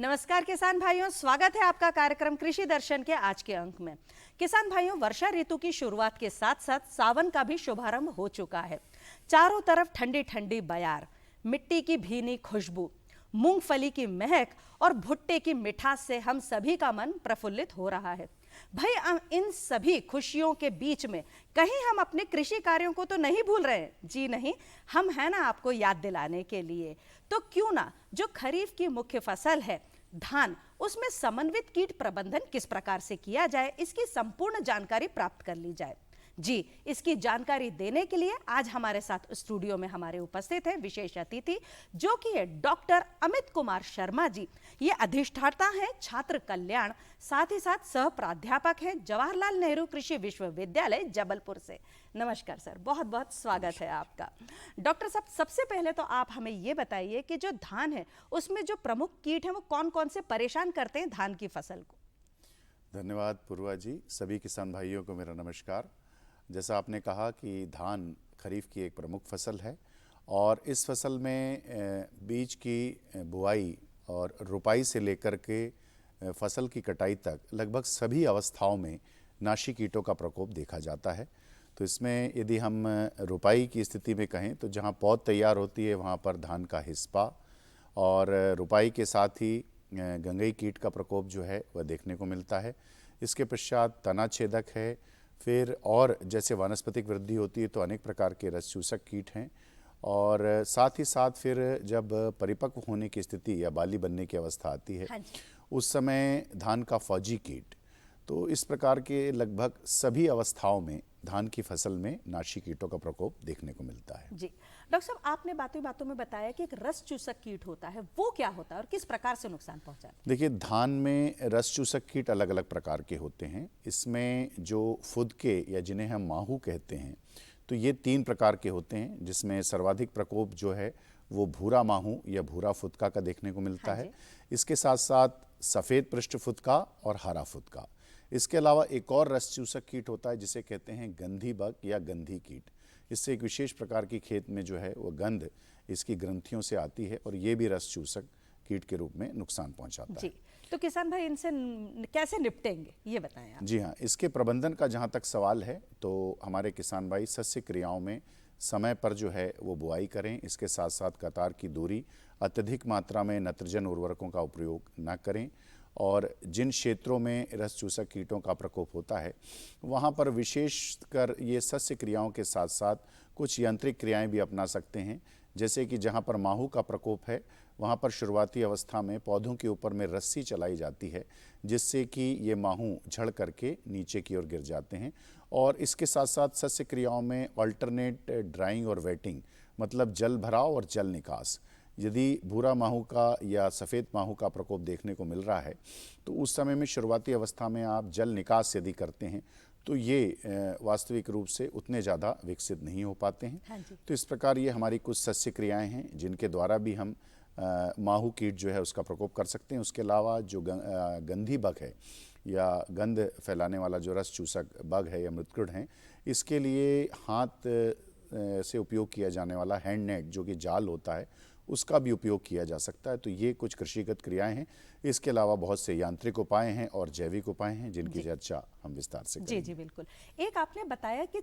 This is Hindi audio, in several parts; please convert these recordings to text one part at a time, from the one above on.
नमस्कार किसान भाइयों, स्वागत है आपका कार्यक्रम कृषि दर्शन के आज के अंक में। किसान भाइयों, वर्षा ऋतु की शुरुआत के साथ साथ सावन का भी शुभारंभ हो चुका है। चारों तरफ ठंडी ठंडी बयार, मिट्टी की भीनी खुशबू, मूंगफली की महक और भुट्टे की मिठास से हम सभी का मन प्रफुल्लित हो रहा है। भाई, इन सभी खुशियों के बीच में कहीं हम अपने कृषि कार्यों को तो नहीं भूल रहे हैं? जी नहीं, हम हैं ना आपको याद दिलाने के लिए। तो क्यों ना जो खरीफ की मुख्य फसल है धान, उसमें समन्वित कीट प्रबंधन किस प्रकार से किया जाए, इसकी संपूर्ण जानकारी प्राप्त कर ली जाए। जी, इसकी जानकारी देने के लिए आज हमारे साथ स्टूडियो में हमारे उपस्थित हैं विशेष अतिथि, जो कि है डॉक्टर अमित कुमार शर्मा जी। ये अधिष्ठाता हैं छात्र कल्याण, साथ ही साथ सह प्राध्यापक हैं जवाहरलाल नेहरू कृषि विश्वविद्यालय जबलपुर से। नमस्कार सर, बहुत बहुत स्वागत है आपका। डॉक्टर साहब, सबसे पहले तो आप हमें ये बताइए कि जो धान है उसमें जो प्रमुख कीट हैं वो कौन कौन से परेशान करते हैं धान की फसल को? धन्यवाद पूर्वा जी। सभी किसान भाइयों को मेरा नमस्कार। जैसा आपने कहा कि धान खरीफ की एक प्रमुख फसल है और इस फसल में बीज की बुआई और रुपाई से लेकर के फसल की कटाई तक लगभग सभी अवस्थाओं में नाशी कीटों का प्रकोप देखा जाता है। तो इसमें यदि हम रुपाई की स्थिति में कहें तो जहां पौध तैयार होती है वहां पर धान का हिस्पा, और रुपाई के साथ ही गंगई कीट का प्रकोप जो है वह देखने को मिलता है। इसके पश्चात तना छेदक है। फिर और जैसे वानस्पतिक वृद्धि होती है तो अनेक प्रकार के रस चूसक कीट हैं, और साथ ही साथ फिर जब परिपक्व होने की स्थिति या बाली बनने की अवस्था आती है, हाँ, उस समय धान का फौजी कीट। तो इस प्रकार के लगभग सभी अवस्थाओं में धान की फसल में नाशी कीटों का प्रकोप देखने को मिलता है। जी डॉक्टर साहब, आपने बातों बातों में बताया कि एक रस चूसक कीट होता है, वो क्या होता है और किस प्रकार से नुकसान पहुंचाता है? देखिए, धान में रस चूसक कीट अलग अलग प्रकार के होते हैं। इसमें जो फुदके या जिन्हें हम माहू कहते हैं, तो ये 3 प्रकार के होते हैं, जिसमें सर्वाधिक प्रकोप जो है वो भूरा माहू या भूरा फुदका का देखने को मिलता है। इसके साथ साथ सफ़ेद पृष्ठ फुदका और हरा फुदका। इसके अलावा एक और रस चूसक कीट होता है जिसे कहते हैं गंधी बग या गंधी कीट। इससे एक विशेष प्रकार की खेत में जो है वो गंध इसकी ग्रंथियों से आती है और ये भी रस चूसक कीट के रूप में नुकसान पहुंचाता है। जी, तो किसान भाई इनसे कैसे निपटेंगे ये बताएं आप। जी हाँ, इसके प्रबंधन का जहाँ तक सवाल है तो हमारे किसान भाई सस्य क्रियाओं में समय पर जो है वो बुआई करें। इसके साथ साथ कतार की दूरी, अत्यधिक मात्रा में नत्रजन उर्वरकों का उपयोग न करें, और जिन क्षेत्रों में रस चूसक कीटों का प्रकोप होता है वहाँ पर विशेषकर ये सस्य क्रियाओं के साथ साथ कुछ यांत्रिक क्रियाएं भी अपना सकते हैं। जैसे कि जहाँ पर माहू का प्रकोप है वहाँ पर शुरुआती अवस्था में पौधों के ऊपर में रस्सी चलाई जाती है, जिससे कि ये माहू झड़ करके नीचे की ओर गिर जाते हैं। और इसके साथ साथ सस्य क्रियाओं में अल्टरनेट ड्राइंग और वेटिंग, मतलब जल भराव और जल निकास। यदि भूरा माहू का या सफ़ेद माहू का प्रकोप देखने को मिल रहा है तो उस समय में शुरुआती अवस्था में आप जल निकास यदि करते हैं तो ये वास्तविक रूप से उतने ज़्यादा विकसित नहीं हो पाते हैं। हाँ, तो इस प्रकार ये हमारी कुछ सस्य क्रियाएं हैं जिनके द्वारा भी हम माहू कीट जो है उसका प्रकोप कर सकते हैं। उसके अलावा जो गंधी बग है या गंध फैलाने वाला जो रस चूसक बग है या मृतकुड़ हैं, इसके लिए हाथ से उपयोग किया जाने वाला हैंड नेट जो कि जाल होता है उसका भी उपयोग किया जा सकता है। तो ये कुछ कृषिगत क्रियाएं हैं। इसके अलावा बहुत से यांत्रिक उपाय हैं और जैविक उपाय हैं जिनकी चर्चा हम विस्तार से करेंगे। जी जी बिल्कुल। एक आपने बताया कि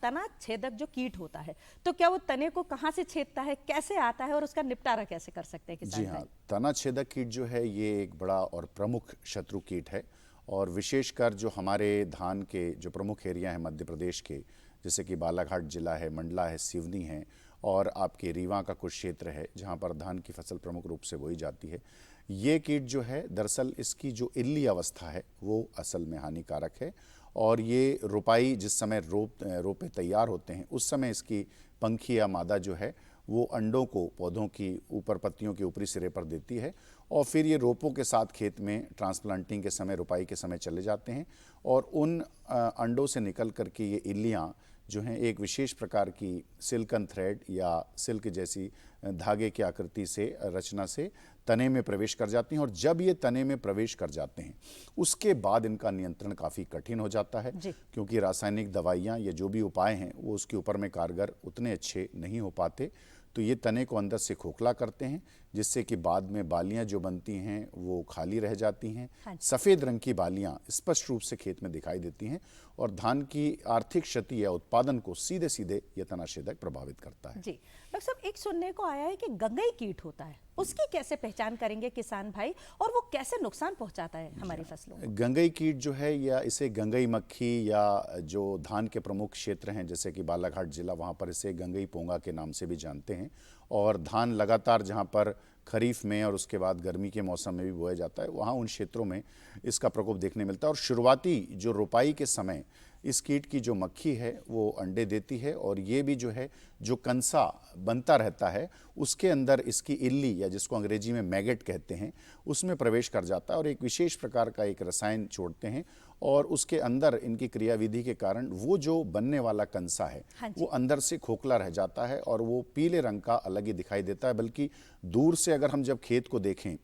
तना छेदक जो कीट होता है, तो क्या वो तने को कहाँ से छेदता है, कैसे आता है और उसका निपटारा कैसे कर सकते हैं किसान? जी हाँ, तना छेदक कीट जो है ये एक बड़ा और प्रमुख शत्रु कीट है, और विशेषकर जो हमारे धान के जो प्रमुख एरिया हैं मध्य प्रदेश के, जैसे कि बालाघाट जिला है, मंडला है, सिवनी है, और आपके रीवा का कुछ क्षेत्र है जहाँ पर धान की फसल प्रमुख रूप से बोई जाती है। ये कीट जो है दरअसल इसकी जो इल्ली अवस्था है वो असल में हानिकारक है, और ये रुपाई जिस समय रोपे तैयार होते हैं उस समय इसकी पंखी या मादा जो है वो अंडों को पौधों की ऊपर पत्तियों के ऊपरी सिरे पर देती है, और फिर ये रोपों के साथ खेत में ट्रांसप्लांटिंग के समय, रुपाई के समय चले जाते हैं, और उन अंडों से निकल करके ये इल्लियाँ जो हैं एक विशेष प्रकार की सिल्कन थ्रेड या सिल्क जैसी धागे की आकृति से रचना से तने में प्रवेश कर जाती हैं। और जब ये तने में प्रवेश कर जाते हैं उसके बाद इनका नियंत्रण काफ़ी कठिन हो जाता है, क्योंकि रासायनिक दवाइयाँ या जो भी उपाय हैं वो उसके ऊपर में कारगर उतने अच्छे नहीं हो पाते। तो ये तने को अंदर से खोखला करते हैं, जिससे कि बाद में बालियां जो बनती हैं वो खाली रह जाती हैं। हाँ जी। सफ़ेद रंग की बालियां स्पष्ट रूप से खेत में दिखाई देती हैं और धान की आर्थिक क्षति या उत्पादन को सीधे सीधे यह तनाछेदक प्रभावित करता है। जी डॉक्टर साहब, एक सुनने को आया है कि गंगई कीट होता है, उसकी कैसे पहचान करेंगे किसान भाई, और वो कैसे नुकसान पहुंचाता है हमारी फसलों को? गंगई कीट जो है, या इसे गंगई मक्खी, या जो धान के प्रमुख क्षेत्र हैं जैसे कि बालाघाट जिला, वहाँ पर इसे गंगई पोंगा के नाम से भी जानते हैं। और धान लगातार जहाँ पर खरीफ में और उसके बाद गर्मी के मौसम में भी बोया जाता है, वहाँ उन क्षेत्रों में इसका प्रकोप देखने मिलता है। और शुरुआती जो रोपाई के समय इस कीट की जो मक्खी है वो अंडे देती है, और ये भी जो है जो कंसा बनता रहता है उसके अंदर इसकी इल्ली, या जिसको अंग्रेजी में मैगेट कहते हैं, उसमें प्रवेश कर जाता है और एक विशेष प्रकार का एक रसायन छोड़ते हैं, और उसके अंदर इनकी क्रियाविधि के कारण वो जो बनने वाला कंसा है वो अंदर से खोखला रह जाता है और वो पीले रंग का अलग ही दिखाई देता है। बल्कि दूर से अगर हम जब खेत को देखें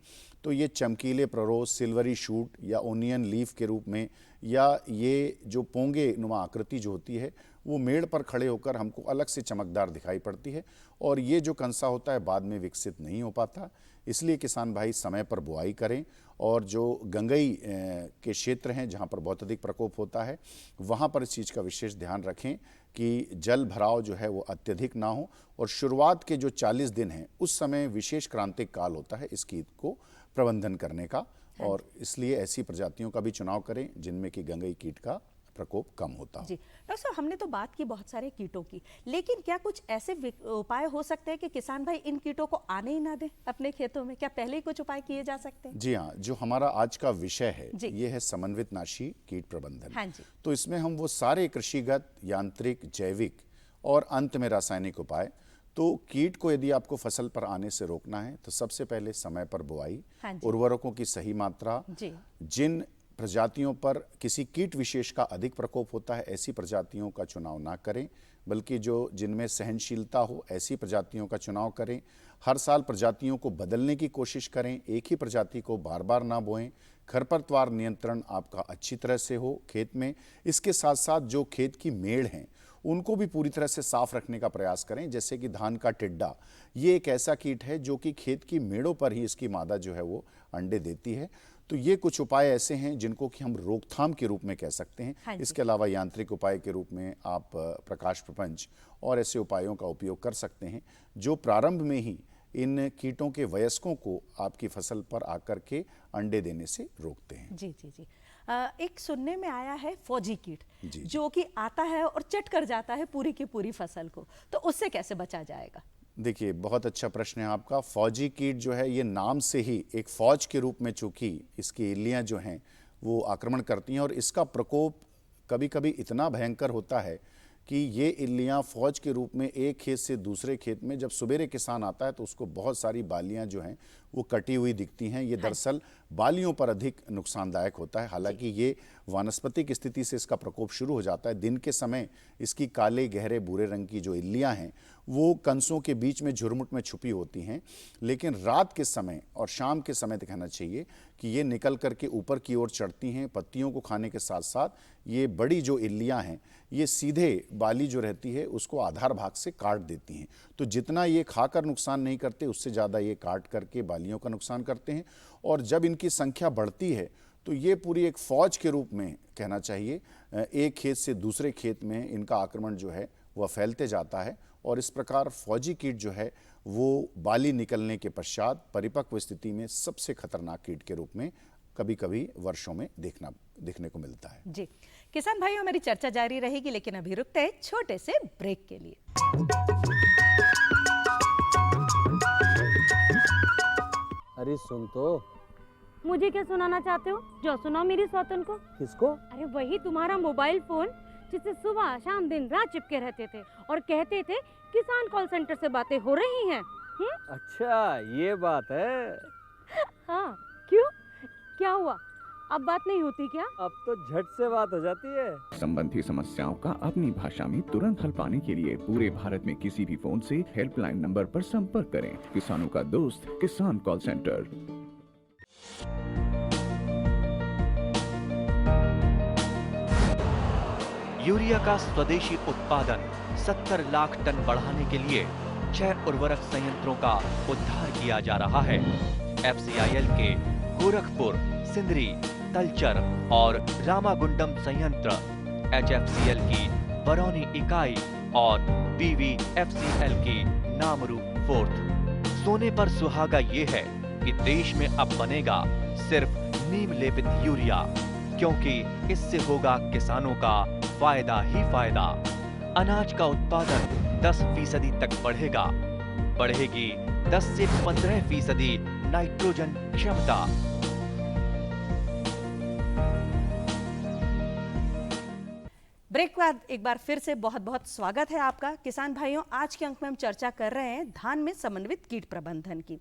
तो ये चमकीले प्ररोस, सिल्वरी शूट या ओनियन लीफ के रूप में, या ये जो पोंगे नुमा आकृति जो होती है वो मेड़ पर खड़े होकर हमको अलग से चमकदार दिखाई पड़ती है, और ये जो कंसा होता है बाद में विकसित नहीं हो पाता। इसलिए किसान भाई समय पर बुआई करें, और जो गंगई के क्षेत्र हैं जहाँ पर बहुत अधिक प्रकोप होता है वहाँ पर इस चीज़ का विशेष ध्यान रखें कि जल भराव जो है वो अत्यधिक ना हो, और शुरुआत के जो 40 दिन हैं उस समय विशेष क्रांतिक काल होता है इस कीट को प्रबंधन करने का, और इसलिए ऐसी प्रजातियों का भी चुनाव करें जिनमें कि गंगई कीट का प्रकोप कम होता हो। जी डॉक्टर साहब, हमने तो बात की बहुत सारे कीटों की, लेकिन क्या कुछ ऐसे उपाय हो सकते हैं कि किसान भाई इन कीटों को आने ही ना दें अपने खेतों में? क्या पहले ही कुछ उपाय किए जा सकते हैं? जी हाँ, जो हमारा आज का विषय है जी। ये है समन्वित नाशी कीट प्रबंधन। हाँ जी। तो इसमें हम वो सारे कृषिगत, यांत्रिक, जैविक और अंत में रासायनिक उपाय, तो कीट को यदि आपको फसल पर आने से रोकना है तो सबसे पहले समय पर बुआई, हाँ जी। उर्वरकों की सही मात्रा, जी। जिन प्रजातियों पर किसी कीट विशेष का अधिक प्रकोप होता है ऐसी प्रजातियों का चुनाव ना करें, बल्कि जो जिनमें सहनशीलता हो ऐसी प्रजातियों का चुनाव करें। हर साल प्रजातियों को बदलने की कोशिश करें, एक ही प्रजाति को बार बार ना बोएं। खरपतवार नियंत्रण आपका अच्छी तरह से हो खेत में। इसके साथ साथ जो खेत की मेड़ हैं उनको भी पूरी तरह से साफ रखने का प्रयास करें। जैसे कि धान का टिड्डा, ये एक ऐसा कीट है जो कि खेत की मेड़ों पर ही इसकी मादा जो है वो अंडे देती है। तो ये कुछ उपाय ऐसे हैं जिनको कि हम रोकथाम के रूप में कह सकते हैं। हाँ जी। इसके अलावा यांत्रिक उपाय के रूप में आप प्रकाश प्रपंच और ऐसे उपायों का उपयोग कर सकते हैं जो प्रारंभ में ही इन कीटों के वयस्कों को आपकी फसल पर आकर के अंडे देने से रोकते हैं। जी जी जी। एक सुनने में आया है फौजी कीट, जी। जो कि आता है और चट कर जाता है पूरी की पूरी फसल को, तो उससे कैसे बचा जाएगा? देखिए, बहुत अच्छा प्रश्न है आपका। फौजी कीट जो है ये नाम से ही एक फौज के रूप में, चूंकि इसकी इल्लियां जो हैं वो आक्रमण करती हैं, और इसका प्रकोप कभी कभी इतना भयंकर होता है कि ये इल्लियां फौज के रूप में एक खेत से दूसरे खेत में जब सवेरे किसान आता है तो उसको बहुत सारी बालियां जो हैं वो कटी हुई दिखती हैं। ये दरअसल बालियों पर अधिक नुकसानदायक होता है। हालांकि ये वानस्पतिक स्थिति से इसका प्रकोप शुरू हो जाता है। दिन के समय इसकी काले गहरे भूरे रंग की जो इल्लियां हैं वो कंसों के बीच में झुरमुट में छुपी होती हैं, लेकिन रात के समय और शाम के समय कहना चाहिए कि ये निकल करके ऊपर की ओर चढ़ती हैं। पत्तियों को खाने के साथ साथ ये बड़ी जो इल्लियां हैं ये सीधे बाली जो रहती है उसको आधार भाग से काट देती हैं। तो जितना ये खाकर नुकसान नहीं करते उससे ज़्यादा ये काट करके बालियों का नुकसान करते हैं। और जब इनकी संख्या बढ़ती है तो ये पूरी एक फौज के रूप में कहना चाहिए एक खेत से दूसरे खेत में इनका आक्रमण जो है वह फैलते जाता है। और इस प्रकार फौजी कीट जो है वो बाली निकलने के पश्चात परिपक्व स्थिति में सबसे खतरनाक कीट के रूप में कभी कभी वर्षों में देखने को मिलता है। जी किसान भाइयों, हमारी चर्चा जारी रहेगी, लेकिन अभी रुकते हैं छोटे से ब्रेक के लिए। अरे सुन तो। मुझे क्या सुनाना चाहते हो? जो सुनाओ मेरी सौतन को। किसको? अरे वही तुम्हारा मोबाइल फोन जिससे सुबह शाम दिन रात चिपके रहते थे और कहते थे किसान कॉल सेंटर से बातें हो रही हैं। अच्छा ये बात है। हाँ क्यों, क्या हुआ? अब बात नहीं होती क्या? अब तो झट से बात हो जाती है। संबंधी समस्याओं का अपनी भाषा में तुरंत हल पाने के लिए पूरे भारत में किसी भी फोन से हेल्पलाइन नंबर पर संपर्क करें। किसानों का दोस्त किसान कॉल सेंटर। यूरिया का स्वदेशी उत्पादन 70 लाख टन बढ़ाने के लिए 6 उर्वरक संयंत्रों का उद्धार किया जा रहा है। FCIL के गोरखपुर, सिंदरी, तलचर और रामागुंडम संयंत्र, HFCL की बरौनी इकाई और BVFCL की नामरू फोर्थ। सोने पर सुहागा ये है कि देश में अब बनेगा सिर्फ नीम लेपित यूरिया, क्योंकि इससे होगा किसानों का फायदा ही फायदा। अनाज का उत्पादन 10% तक बढ़ेगा। बढ़ेगी 10 से 15% नाइट्रोजन क्षमता। ब्रेक के बाद एक बार फिर से बहुत बहुत स्वागत है आपका। किसान भाइयों, आज के अंक में हम चर्चा कर रहे हैं धान में समन्वित कीट प्रबंधन की।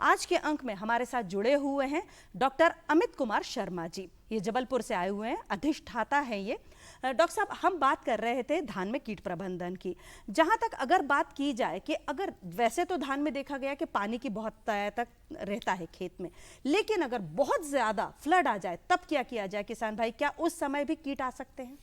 आज के अंक में हमारे साथ जुड़े हुए हैं डॉक्टर अमित कुमार शर्मा जी। ये जबलपुर से आए हुए हैं, अधिष्ठाता हैं ये। डॉक्टर साहब, हम बात कर रहे थे धान में कीट प्रबंधन की। जहां तक अगर बात की जाए कि अगर वैसे तो धान में देखा गया कि पानी की बहुत तक रहता है खेत में, लेकिन अगर बहुत ज्यादा फ्लड आ जाए तब क्या किया जाए किसान भाई? क्या उस समय भी कीट आ सकते हैं?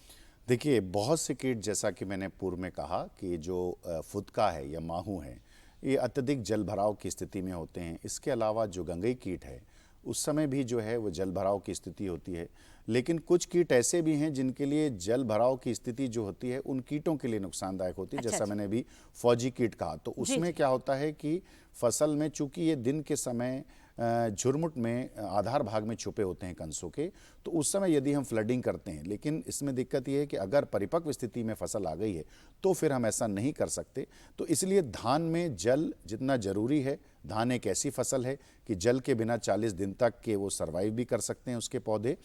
देखिए, बहुत से कीट, जैसा कि मैंने पूर्व में कहा कि जो फुदका है या माहू है, ये अत्यधिक जल भराव की स्थिति में होते हैं। इसके अलावा जो गंगई कीट है, उस समय भी जो है वो जल भराव की स्थिति होती है। लेकिन कुछ कीट ऐसे भी हैं जिनके लिए जल भराव की स्थिति जो होती है उन कीटों के लिए नुकसानदायक होती है। जैसा मैंने भी फौजी कीट कहा, तो उसमें क्या होता है कि फसल में, चूंकि ये दिन के समय झुरमुट में आधार भाग में छुपे होते हैं कंसों के, तो उस समय यदि हम फ्लडिंग करते हैं, लेकिन इसमें दिक्कत ये है कि अगर परिपक्व स्थिति में फसल आ गई है तो फिर हम ऐसा नहीं कर सकते। तो इसलिए धान में जल जितना जरूरी है, धान एक ऐसी फसल है कि जल के बिना 40 दिन तक के वो सर्वाइव भी कर सकते हैं उसके पौधे।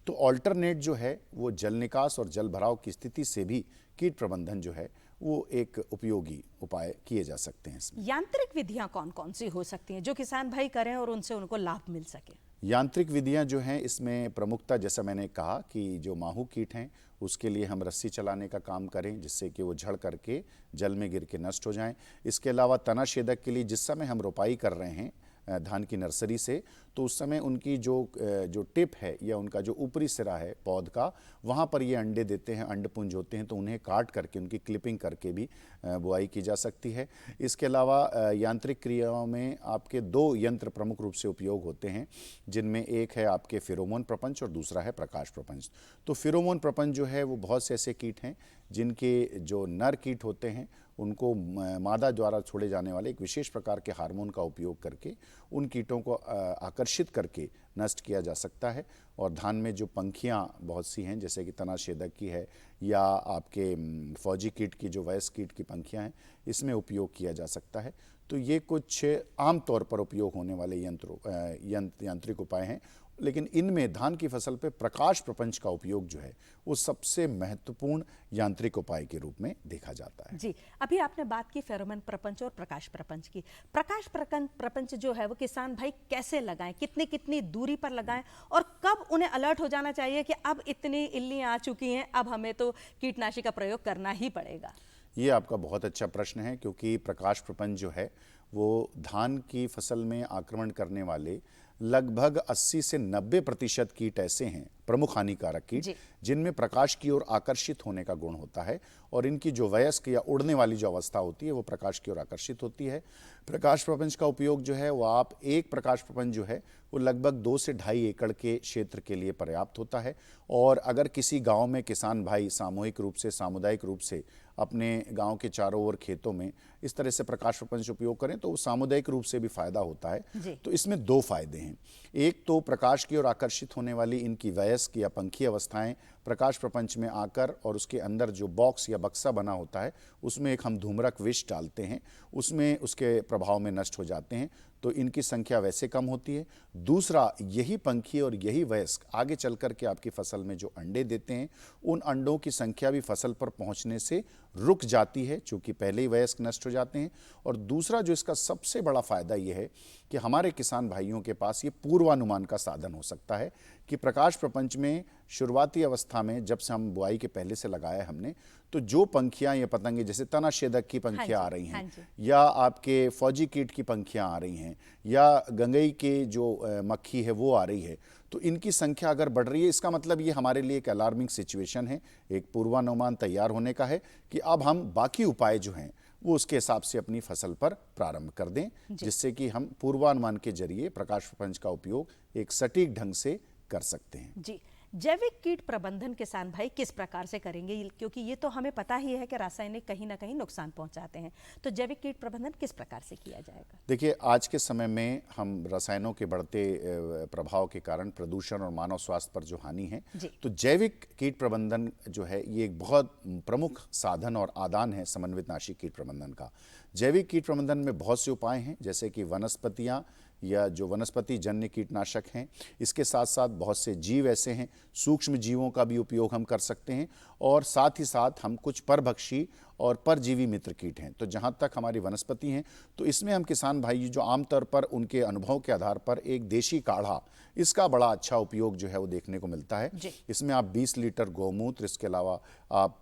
तो ऑल्टरनेट जो है वो जल निकास और जल भराव की स्थिति से भी कीट प्रबंधन जो है वो एक उपयोगी उपाय किए जा सकते हैं। इसमें यांत्रिक विधियां कौन कौन सी हो सकती हैं जो किसान भाई करें और उनसे उनको लाभ मिल सके? यांत्रिक विधियां जो हैं, इसमें प्रमुखता, जैसा मैंने कहा कि जो माहू कीट हैं उसके लिए हम रस्सी चलाने का काम करें जिससे कि वो झड़ करके जल में गिर के नष्ट हो जाएं। इसके अलावा तना छेदक के लिए जिस समय हम रोपाई कर रहे हैं धान की नर्सरी से, तो उस समय उनकी जो टिप है या उनका जो ऊपरी सिरा है पौध का, वहाँ पर ये अंडे देते हैं, अंडपुंज होते हैं, तो उन्हें काट करके उनकी क्लिपिंग करके भी बुआई की जा सकती है। इसके अलावा यांत्रिक क्रियाओं में आपके 2 यंत्र प्रमुख रूप से उपयोग होते हैं, जिनमें एक है आपके फेरोमोन प्रपंच और दूसरा है प्रकाश प्रपंच। तो फेरोमोन प्रपंच जो है वो बहुत से ऐसे कीट हैं जिनके जो नर कीट होते हैं उनको मादा द्वारा छोड़े जाने वाले एक विशेष प्रकार के हार्मोन का उपयोग करके उन कीटों को आकर्षित करके नष्ट किया जा सकता है। और धान में जो पंखियां बहुत सी हैं, जैसे कि तना छेदक की है या आपके फौजी कीट की जो वयस्क कीट की पंखियां हैं, इसमें उपयोग किया जा सकता है। तो ये कुछ आम तौर पर उपयोग होने वाले यांत्रिक उपाय हैं। लेकिन इनमें धान की फसल पे प्रकाश प्रपंच का उपयोग जो है वो सबसे महत्वपूर्ण यांत्रिक उपाय के रूप में देखा जाता है। जी, अभी आपने बात की फेरोमोन प्रपंच और प्रकाश प्रपंच की। प्रकाश प्रपंच जो है वो किसान भाई कैसे लगाएं, कितनी कितनी दूरी पर लगाएं और कब उन्हें अलर्ट हो जाना चाहिए कि अब इतनी इल्लियां आ चुकी हैं, अब हमें तो कीटनाशी का प्रयोग करना ही पड़ेगा? ये आपका बहुत अच्छा प्रश्न है, क्योंकि प्रकाश प्रपंच जो है वो धान की फसल में आक्रमण करने वाले लगभग 80 से 90% कीट ऐसे हैं, प्रमुख हानिकारक कीट, जिनमें प्रकाश की ओर आकर्षित होने का गुण होता है। और इनकी जो वयस्क या उड़ने वाली जो अवस्था होती है वो प्रकाश की ओर आकर्षित होती है। प्रकाश प्रपंच का उपयोग जो है वो आप एक प्रकाश प्रपंच जो है वो लगभग 2 से 2.5 एकड़ के क्षेत्र के लिए पर्याप्त होता है। और अगर किसी गांव में किसान भाई सामूहिक रूप से, सामुदायिक रूप से अपने गांव के चारों ओर खेतों में इस तरह से प्रकाश प्रपंच उपयोग करें तो सामुदायिक रूप से भी फायदा होता है। तो इसमें 2 फायदे हैं। एक तो प्रकाश की ओर आकर्षित होने वाली इनकी वयस्क या पंखी अवस्थाएं प्रकाश प्रपंच में आकर, और उसके अंदर जो बॉक्स या बक्सा बना होता है उसमें एक हम धूम्रक विष डालते हैं, उसमें उसके प्रभाव में नष्ट हो जाते हैं, तो इनकी संख्या वैसे कम होती है। दूसरा, यही पंखी और यही वयस्क आगे चल कर के आपकी फसल में जो अंडे देते हैं, उन अंडों की संख्या भी फसल पर पहुंचने से रुक जाती है, चूंकि पहले ही वयस्क नष्ट हो जाते हैं। और दूसरा जो इसका सबसे बड़ा फायदा ये है कि हमारे किसान भाइयों के पास ये पूर्वानुमान का साधन हो सकता है कि प्रकाश प्रपंच में शुरुआती अवस्था में जब से हम बुआई के पहले से लगाया हमने, तो जो पंखियां या पतंगे, जैसे तना छेदक की पंखियां आ रही हैं, या आपके फौजी कीट की पंखियां आ रही हैं, या गंगई के जो मक्खी है वो आ रही है, तो इनकी संख्या अगर बढ़ रही है, इसका मतलब ये हमारे लिए एक अलार्मिंग सिचुएशन है, एक पूर्वानुमान तैयार होने का है कि अब हम बाकी उपाय जो हैं वो उसके हिसाब से अपनी फसल पर प्रारंभ कर दें, जिससे कि हम पूर्वानुमान के जरिए प्रकाश प्रपंच का उपयोग एक सटीक ढंग से कर सकते हैं। जी, जैविक कीट प्रबंधन किसान भाई किस प्रकार से करेंगे, क्योंकि ये तो हमें पता ही है कि रासायनिक कहीं ना कहीं नुकसान पहुंचाते हैं, तो जैविक कीट प्रबंधन किस प्रकार से किया जाएगा? देखिए, आज के समय में हम रसायनों के बढ़ते प्रभाव के कारण प्रदूषण और मानव स्वास्थ्य पर जो हानि है, तो जैविक कीट प्रबंधन जो है ये एक बहुत प्रमुख साधन और आदान है समन्वित नाशी कीट प्रबंधन का। जैविक कीट प्रबंधन में बहुत से उपाय हैं, जैसे कि वनस्पतियां या जो वनस्पति जन्य कीटनाशक हैं, इसके साथ साथ बहुत से जीव ऐसे हैं, सूक्ष्म जीवों का भी उपयोग हम कर सकते हैं, और साथ ही साथ हम कुछ परभक्षी और परजीवी मित्र कीट हैं। तो जहाँ तक हमारी वनस्पति हैं, तो इसमें हम किसान भाई जो आमतौर पर उनके अनुभव के आधार पर एक देशी काढ़ा, इसका बड़ा अच्छा उपयोग जो है वो देखने को मिलता है। इसमें आप 20 लीटर गौमूत्र, इसके अलावा आप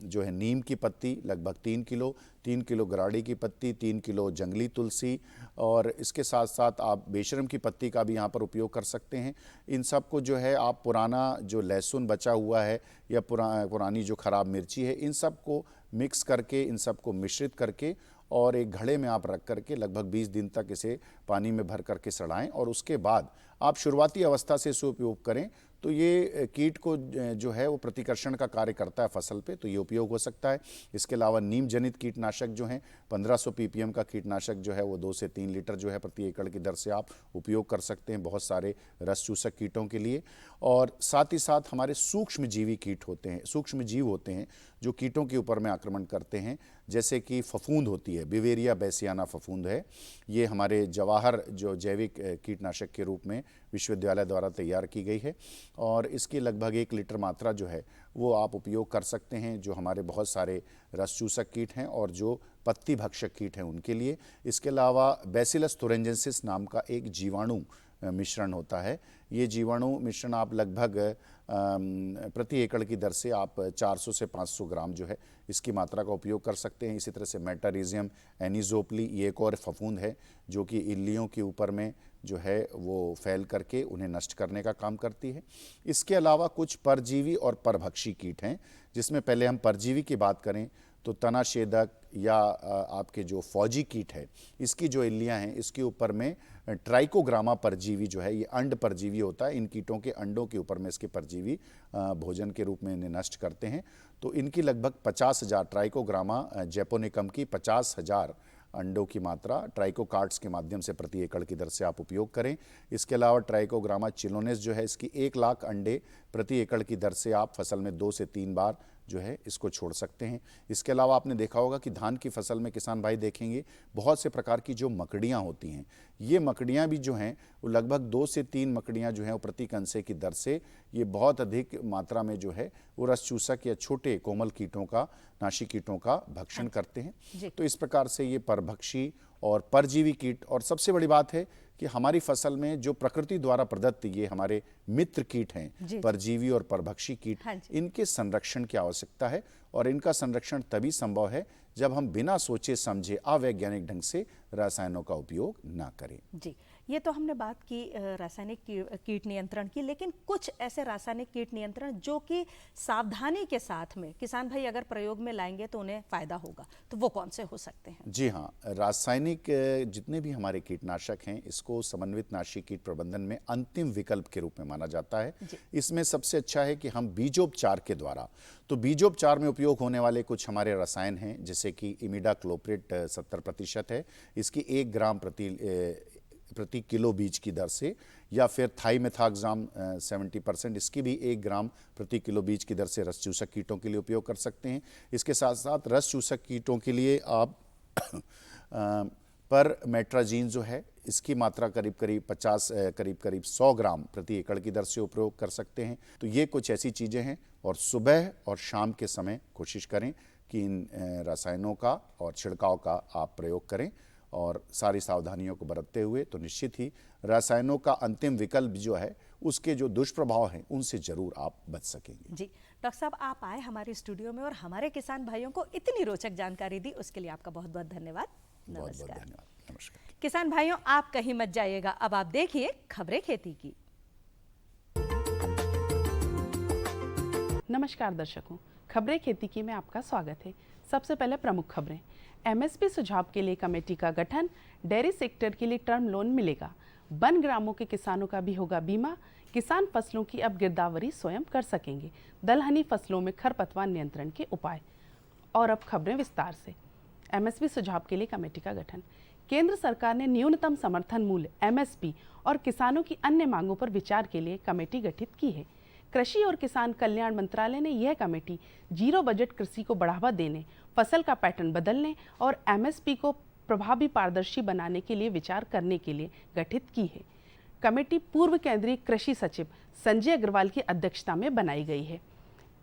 जो है नीम की पत्ती लगभग 3 किलो, 3 किलो गराड़ी की पत्ती, 3 किलो जंगली तुलसी, और इसके साथ साथ आप बेशरम की पत्ती का भी यहाँ पर उपयोग कर सकते हैं। इन सब को जो है आप पुराना जो लहसुन बचा हुआ है या पुरानी जो खराब मिर्ची है, इन सब को मिक्स करके, इन सब को मिश्रित करके और एक घड़े में आप रख करके लगभग 20 दिन तक इसे पानी में भर करके सड़ाएं, और उसके बाद आप शुरुआती अवस्था से इसे उपयोग करें। तो ये कीट को जो है वो प्रतिकर्षण का कार्य करता है फसल पे, तो ये उपयोग हो सकता है। इसके अलावा नीम जनित कीटनाशक जो हैं 1500 ppm का कीटनाशक जो है वो 2 से 3 लीटर जो है प्रति एकड़ की दर से आप उपयोग कर सकते हैं बहुत सारे रस चूसक कीटों के लिए। और साथ ही साथ हमारे सूक्ष्म जीवी कीट होते हैं, सूक्ष्म जीव होते हैं जो कीटों के ऊपर में आक्रमण करते हैं, जैसे कि फफूंद होती है, बिवेरिया बैसियाना फफूंद है। ये हमारे जवाहर जो जैविक कीटनाशक के रूप में विश्वविद्यालय द्वारा तैयार की गई है, और इसकी लगभग 1 लीटर मात्रा जो है वो आप उपयोग कर सकते हैं जो हमारे बहुत सारे रस चूसक कीट हैं और जो पत्ती भक्षक कीट हैं उनके लिए। इसके अलावा बैसिलस thuringiensis नाम का एक जीवाणु मिश्रण होता है। ये जीवाणु मिश्रण आप लगभग प्रति एकड़ की दर से आप 400 से 500 ग्राम जो है इसकी मात्रा का उपयोग कर सकते हैं। इसी तरह से मेटारिजियम एनिजोपली, ये एक और फफूंद है जो कि इल्लियों के ऊपर में जो है वो फैल करके उन्हें नष्ट करने का काम करती है। इसके अलावा कुछ परजीवी और परभक्षी कीट हैं, जिसमें पहले हम परजीवी की बात करें तो तनाछेदक या आपके जो फौजी कीट है, इसकी जो इल्लियां हैं इसके ऊपर में ट्राइकोग्रामा परजीवी जो है, ये अंड परजीवी होता है। इन कीटों के अंडों के ऊपर में इसके परजीवी भोजन के रूप में इन्हें नष्ट करते हैं। तो इनकी लगभग 50,000 ट्राइकोग्रामा जैपोनिकम की 50,000 अंडों की मात्रा ट्राइकोकार्ड्स के माध्यम से प्रति एकड़ की दर से आप उपयोग करें। इसके अलावा ट्राइकोग्रामा चिलोनेस जो है, इसकी 1 लाख अंडे प्रति एकड़ की दर से आप फसल में 2 से 3 बार जो है इसको छोड़ सकते हैं। इसके अलावा आपने देखा होगा कि धान की फसल में किसान भाई देखेंगे बहुत से प्रकार की जो मकड़ियाँ होती हैं, ये मकड़ियाँ भी जो हैं वो लगभग 2 से 3 मकड़ियाँ जो हैं वो प्रति कंसे की दर से ये बहुत अधिक मात्रा में जो है वो रस चूसक या छोटे कोमल कीटों का, नाशी कीटों का भक्षण करते हैं। तो इस प्रकार से ये परभक्षी और परजीवी कीट, और सबसे बड़ी बात है कि हमारी फसल में जो प्रकृति द्वारा प्रदत्त ये हमारे मित्र कीट हैं, परजीवी और परभक्षी कीट, इनके संरक्षण की आवश्यकता है। और इनका संरक्षण तभी संभव है जब हम बिना सोचे समझे अवैज्ञानिक ढंग से रसायनों का उपयोग ना करें। जी, ये तो हमने बात की रासायनिक कीट नियंत्रण की, लेकिन कुछ ऐसे रासायनिक कीट नियंत्रण जो कि सावधानी के साथ में किसान भाई अगर प्रयोग में लाएंगे तो उन्हें फायदा होगा, तो वो कौन से हो सकते हैं? जी हाँ, रासायनिक जितने भी हमारे कीटनाशक हैं इसको समन्वित नाशी कीट प्रबंधन में अंतिम विकल्प के रूप में माना जाता है। इसमें सबसे अच्छा है कि हम बीजोपचार के द्वारा, तो बीजोपचार में उपयोग होने वाले कुछ हमारे रसायन हैं, जैसे कि इमिडाक्लोप्रिड 70% है, इसकी 1 ग्राम प्रति किलो बीज की दर से, या फिर थाइमेथाक्साम 70%, इसकी भी 1 ग्राम प्रति किलो बीज की दर से रस चूसक कीटों के लिए उपयोग कर सकते हैं। इसके साथ साथ रस चूसक कीटों के लिए आप पर मेट्राजीन जो है इसकी मात्रा करीब करीब 100 ग्राम प्रति एकड़ की दर से उपयोग कर सकते हैं। तो ये कुछ ऐसी चीज़ें हैं, और सुबह और शाम के समय कोशिश करें कि इन रसायनों का और छिड़काव का आप प्रयोग करें, और सारी सावधानियों को बरतते हुए तो निश्चित ही रसायनों का अंतिम विकल्प जो है उसके जो दुष्प्रभाव हैं उनसे जरूर आप बच सकेंगे। जी डॉक्टर साहब, आप आए हमारे स्टूडियो में और हमारे किसान भाइयों को इतनी रोचक जानकारी दी, उसके लिए आपका बहुत बहुत धन्यवाद। बहुत बहुत धन्यवाद। नमस्कार। किसान भाइयों, आप कहीं मत जाइएगा, अब आप देखिए खबरें खेती की। नमस्कार दर्शकों, खबरें खेती की में आपका स्वागत है। सबसे पहले प्रमुख खबरें। एमएसपी सुझाव के लिए कमेटी का गठन, डेयरी सेक्टर के लिए टर्म लोन मिलेगा, वन ग्रामों के किसानों का भी होगा बीमा, किसान फसलों की अब गिरदावरी स्वयं कर सकेंगे, दलहनी फसलों में खरपतवार नियंत्रण के उपाय। और अब खबरें विस्तार से। एमएसपी सुझाव के लिए कमेटी का गठन। केंद्र सरकार ने न्यूनतम समर्थन मूल्य एमएसपी और किसानों की अन्य मांगों पर विचार के लिए कमेटी गठित की है। कृषि और किसान कल्याण मंत्रालय ने यह कमेटी जीरो बजट कृषि को बढ़ावा देने, फसल का पैटर्न बदलने और एमएसपी को प्रभावी पारदर्शी बनाने के लिए विचार करने के लिए गठित की है। कमेटी पूर्व केंद्रीय कृषि सचिव संजय अग्रवाल की अध्यक्षता में बनाई गई है।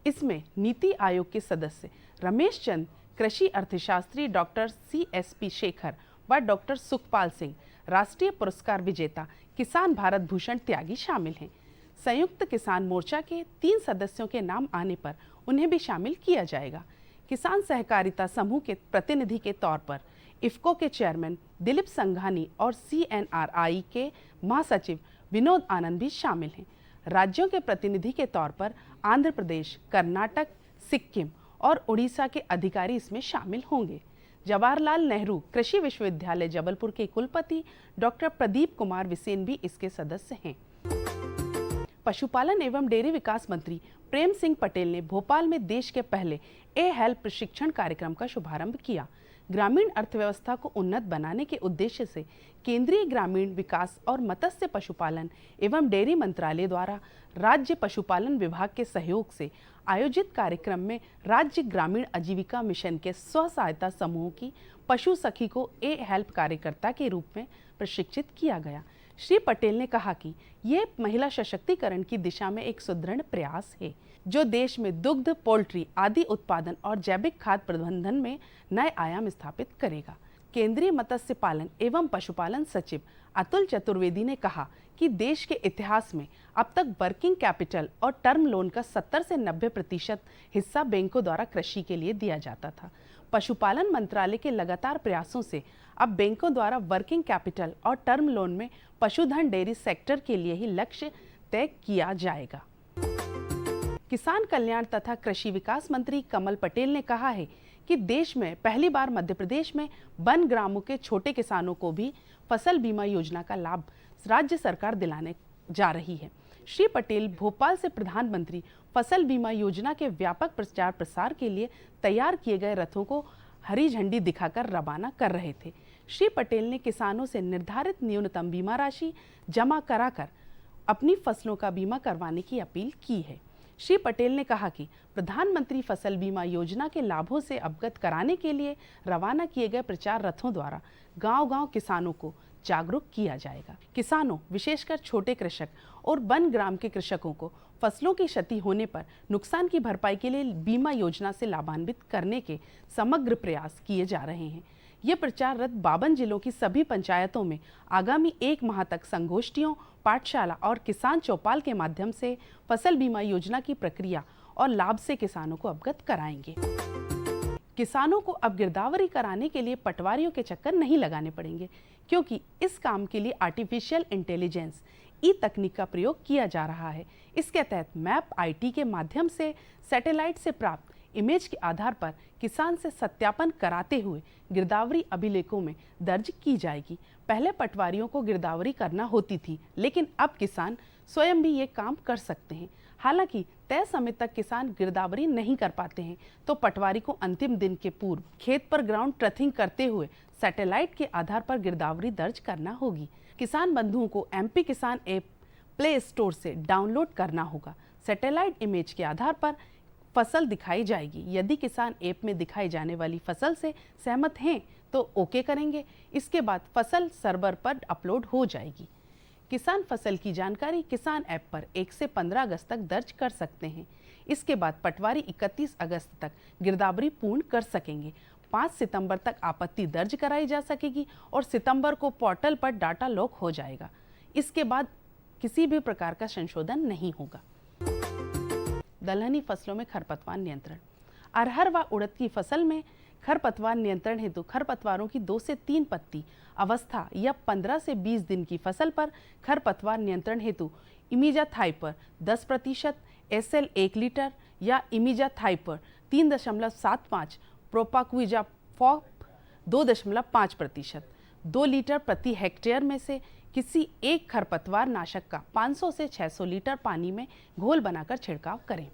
इसमें नीति आयोग के सदस्य रमेश चंद, कृषि अर्थशास्त्री डॉक्टर CSP शेखर व डॉक्टर सुखपाल सिंह, राष्ट्रीय पुरस्कार विजेता किसान भारत भूषण त्यागी शामिल हैं। संयुक्त किसान मोर्चा के 3 सदस्यों के नाम आने पर उन्हें भी शामिल किया जाएगा। किसान सहकारिता समूह के प्रतिनिधि के तौर पर इफ्को के चेयरमैन दिलीप संघानी और CNRI के महासचिव विनोद आनंद भी शामिल हैं। राज्यों के प्रतिनिधि के तौर पर आंध्र प्रदेश, कर्नाटक, सिक्किम और उड़ीसा के अधिकारी इसमें शामिल होंगे। जवाहरलाल नेहरू कृषि विश्वविद्यालय जबलपुर के कुलपति डॉक्टर प्रदीप कुमार विसेन भी इसके सदस्य हैं। पशुपालन एवं डेयरी विकास मंत्री प्रेम सिंह पटेल ने भोपाल में देश के पहले हेल्प प्रशिक्षण कार्यक्रम का शुभारंभ किया। ग्रामीण अर्थव्यवस्था को उन्नत बनाने के उद्देश्य से केंद्रीय ग्रामीण विकास और मत्स्य पशुपालन एवं डेयरी मंत्रालय द्वारा राज्य पशुपालन विभाग के सहयोग से आयोजित कार्यक्रम में राज्य ग्रामीण आजीविका मिशन के स्व सहायता समूहों की पशु सखी को हेल्प कार्यकर्ता के रूप में प्रशिक्षित किया गया। श्री पटेल ने कहा कि ये महिला सशक्तिकरण की दिशा में एक सुदृढ़ प्रयास है, जो देश में दुग्ध, पोल्ट्री आदि उत्पादन और जैविक खाद्य प्रबंधन में नए आयाम स्थापित करेगा। केंद्रीय मत्स्य पालन एवं पशुपालन सचिव अतुल चतुर्वेदी ने कहा कि देश के इतिहास में अब तक वर्किंग कैपिटल और टर्म लोन का 70 से 90% हिस्सा बैंकों द्वारा कृषि के लिए दिया जाता था। पशुपालन मंत्रालय के लगातार प्रयासों से अब बैंकों द्वारा वर्किंग कैपिटल और टर्म लोन में पशुधन डेयरी सेक्टर के लिए ही लक्ष्य तय किया जाएगा। किसान कल्याण तथा कृषि विकास मंत्री कमल पटेल ने कहा है कि देश में पहली बार मध्य प्रदेश में वन ग्रामों के छोटे किसानों को भी फसल बीमा योजना का लाभ राज्य सरकार दिलाने जा रही है। श्री पटेल भोपाल से प्रधानमंत्री फसल बीमा योजना के व्यापक प्रचार प्रसार के लिए तैयार किए गए रथों को हरी झंडी दिखाकर रवाना कर रहे थे। श्री पटेल ने किसानों से निर्धारित न्यूनतम बीमा राशि जमा कराकर अपनी फसलों का बीमा करवाने की अपील की है। श्री पटेल ने कहा कि प्रधानमंत्री फसल बीमा योजना के लाभों से अवगत कराने के लिए रवाना किए गए प्रचार रथों द्वारा गांव-गांव किसानों को जागरूक किया जाएगा। किसानों, विशेषकर छोटे कृषक और वन ग्राम के कृषकों को फसलों की क्षति होने पर नुकसान की भरपाई के लिए बीमा योजना से लाभान्वित करने के समग्र प्रयास किए जा रहे हैं। ये प्रचार रथ 52 जिलों की सभी पंचायतों में आगामी 1 माह तक संगोष्ठियों, पाठशाला और किसान चौपाल के माध्यम से फसल बीमा योजना की प्रक्रिया और लाभ से किसानों को अवगत कराएंगे। किसानों को अब गिरदावरी कराने के लिए पटवारियों के चक्कर नहीं लगाने पड़ेंगे, क्योंकि इस काम के लिए आर्टिफिशियल इंटेलिजेंस तकनीक का प्रयोग किया जा रहा है। इसके तहत मैप IT के माध्यम से सैटेलाइट से प्राप्त इमेज के आधार पर किसान से सत्यापन कराते हुए गिरदावरी अभिलेखों में दर्ज की जाएगी। पहले पटवारियों को गिरदावरी करना होती थी, लेकिन अब किसान स्वयं भी ये काम कर सकते हैं। हालांकि तय समय तक किसान गिरदावरी नहीं कर पाते हैं, तो पटवारी को अंतिम दिन के पूर्व खेत पर ग्राउंड ट्रथिंग करते हुए सैटेलाइट के आधार पर गिरदावरी दर्ज करना होगी। किसान बंधुओं को MP किसान ऐप प्ले स्टोर से डाउनलोड करना होगा। सैटेलाइट इमेज के आधार पर फसल दिखाई जाएगी। यदि किसान ऐप में दिखाई जाने वाली फसल से सहमत हैं तो ओके करेंगे। इसके बाद फसल सर्वर पर अपलोड हो जाएगी। किसान फसल की जानकारी किसान ऐप पर 1 से 15 अगस्त तक दर्ज कर सकते हैं। इसके बाद पटवारी 31 अगस्त तक गिरदावरी पूर्ण कर सकेंगे। 5 सितंबर तक आपत्ति दर्ज कराई जा सकेगी और सितंबर को पोर्टल पर डाटा लॉक हो जाएगा। इसके बाद किसी भी प्रकार का संशोधन नहीं होगा। दलहनी फसलों में खरपतवार नियंत्रण। अरहर व उड़द की फसल में खरपतवार नियंत्रण हेतु खरपतवारों की 2 से 3 पत्ती अवस्था या 15 से 20 दिन की फसल पर खरपतवार नियंत्रण हेतु इमिजाथाइपर 10%, SL 1 लीटर या इमिजाथाइपर 3.75 प्रोपाक्विजाफॉप 2.5%। 2 लीटर प्रति हेक्टेयर में से किसी एक खरपतवार नाशक का 500 से 600 लीटर पानी में घोल बनाकर छिड़काव करें।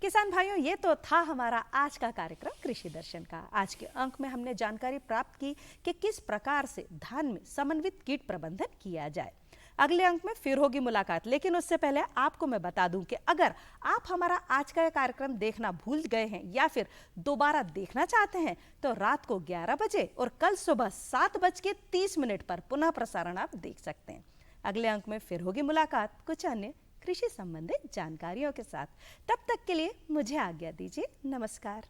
किसान भाइयों, ये तो था हमारा आज का कार्यक्रम कृषि दर्शन का। आज के अंक में हमने जानकारी प्राप्त की कि किस प्रकार से धान में समन्वित कीट प्रबंधन किया जाए। अगले अंक में फिर होगी मुलाकात, लेकिन उससे पहले आपको मैं बता दूं कि अगर आप हमारा आज का ये कार्यक्रम देखना भूल गए हैं या फिर दोबारा देखना चाहते हैं तो रात को 11 बजे और कल सुबह 7:30 पर पुनः प्रसारण आप देख सकते हैं। अगले अंक में फिर होगी मुलाकात कुछ अन्य कृषि संबंधित जानकारियों के साथ। तब तक के लिए मुझे आज्ञा दीजिए। नमस्कार।